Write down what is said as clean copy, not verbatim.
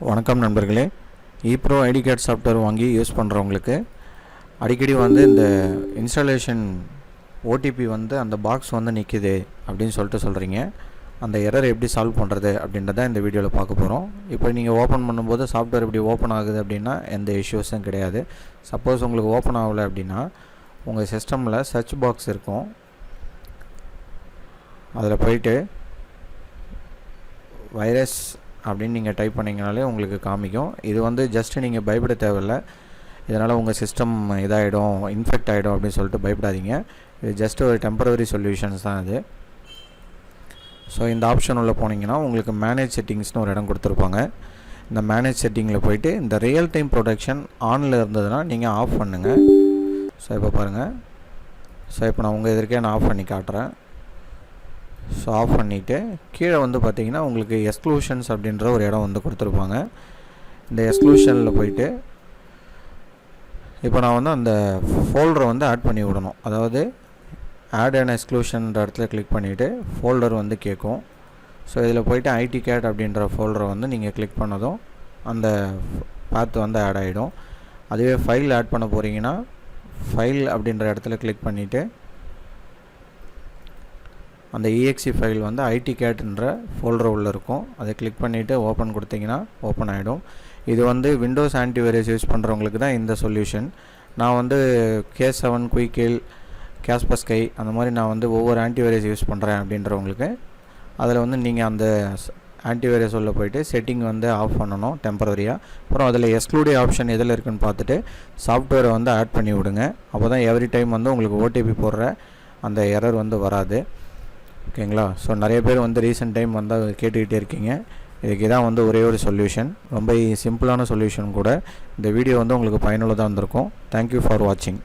வணக்கம் நண்பர்களே. Eyebrow ID card software வாங்கி யூஸ் பண்ணுறவங்களுக்கு அடிக்கடி இந்த இன்ஸ்டாலேஷன் ஓடிபி அந்த பாக்ஸ் நிற்கிது அப்படின்னு சொல்கிறீங்க. அந்த எரர் எப்படி சால்வ் பண்ணுறது அப்படின்றத இந்த வீடியோவில் பார்க்க போகிறோம். இப்போ நீங்கள் ஓப்பன் பண்ணும்போது சாஃப்ட்வேர் எப்படி ஓப்பன் ஆகுது அப்படின்னா எந்த இஷ்யூஸும் கிடையாது. சப்போஸ் உங்களுக்கு ஓப்பன் ஆகலை அப்படின்னா உங்கள் சிஸ்டமில் சர்ச் பாக்ஸ் இருக்கும். அதில் போயிட்டு வைரஸ் அப்படின்னு நீங்கள் டைப் பண்ணிங்கனாலே உங்களுக்கு காமிக்கும். இது ஜஸ்ட்டு நீங்கள் பயப்பட தேவையில்லை. இதனால் உங்கள் சிஸ்டம் இதாகிடும், இன்ஃபெக்ட் ஆகிடும் அப்படின்னு சொல்லிட்டு பயப்படாதீங்க. இது ஜஸ்ட்டு ஒரு டெம்பரவரி சொல்யூஷன்ஸ் தான் இது. ஸோ இந்த ஆப்ஷன் உள்ள போனீங்கன்னா உங்களுக்கு மேனேஜ் செட்டிங்ஸ்னு ஒரு இடம் கொடுத்துருப்பாங்க. இந்த மேனேஜ் செட்டிங்கில் போயிட்டு இந்த ரியல் டைம் ப்ரொடக்ஷன் ஆனில் இருந்ததுன்னா நீங்கள் ஆஃப் பண்ணுங்கள். ஸோ இப்போ பாருங்கள். ஸோ இப்போ நான் உங்கள் எதிர்க்கே நான் ஆஃப் பண்ணி காட்டுறேன். ஸோ ஆஃப் பண்ணிவிட்டு கீழே பார்த்தீங்கன்னா உங்களுக்கு எக்ஸ்க்ளூஷன்ஸ் அப்படின்ற ஒரு இடம் கொடுத்துருப்பாங்க. இந்த எக்ஸ்க்ளூஷனில் போயிட்டு இப்போ நான் அந்த ஃபோல்டரை ஆட் பண்ணி விடணும். அதாவது ஆட் அண்ட் எக்ஸ்க்ளூஷன்ற இடத்துல கிளிக் பண்ணிவிட்டு ஃபோல்டர் கேட்கும். ஸோ இதில் போயிட்டு ஐடி கேட் அப்படின்ற ஃபோல்டரை நீங்கள் கிளிக் பண்ணதும் அந்த பாத் ஆட் ஆகிடும். அதுவே ஃபைல் ஆட் பண்ண போகிறீங்கன்னா ஃபைல் அப்படின்ற இடத்துல கிளிக் பண்ணிவிட்டு அந்த EXE ஃபைல் ஐடி கேட்ன்ற ஃபோல்டர் உள்ளே இருக்கும். அதை கிளிக் பண்ணிவிட்டு ஓப்பன் கொடுத்தீங்கன்னா ஓப்பன் ஆகிடும். இது விண்டோஸ் ஆன்டிவைரஸ் யூஸ் பண்ணுறவங்களுக்கு தான் இந்த சொல்யூஷன். நான் K7 குயிக்கில் கேஸ்பஸ்கை அந்த மாதிரி நான் ஒவ்வொரு ஆன்டிவைரஸ் யூஸ் பண்ணுறேன் அப்படின்றவங்களுக்கு அதில் நீங்கள் அந்த ஆன்டிவைரஸ் உள்ள போயிட்டு செட்டிங் ஆஃப் பண்ணணும் டெம்பரரியாக. அப்புறம் அதில் எக்ஸ்க்ளூடிவ் ஆப்ஷன் எதில் இருக்குன்னு பார்த்துட்டு சாஃப்ட்வேரை ஆட் பண்ணி விடுங்க. அப்போ தான் எவ்ரி டைம் உங்களுக்கு ஓடிபி போடுற அந்த எரர் வராது. ஓகேங்களா? ஸோ நிறைய பேர் ரீசெண்ட் டைம் கேட்டுக்கிட்டே இருக்கீங்க. இதுக்கு இதான் ஒரே ஒரு சொல்யூஷன். ரொம்ப சிம்பிளான சொல்யூஷன் கூட. இந்த வீடியோ உங்களுக்கு பயனுள்ளதாக இருந்திருக்கும். தேங்க்யூ ஃபார் வாட்சிங்.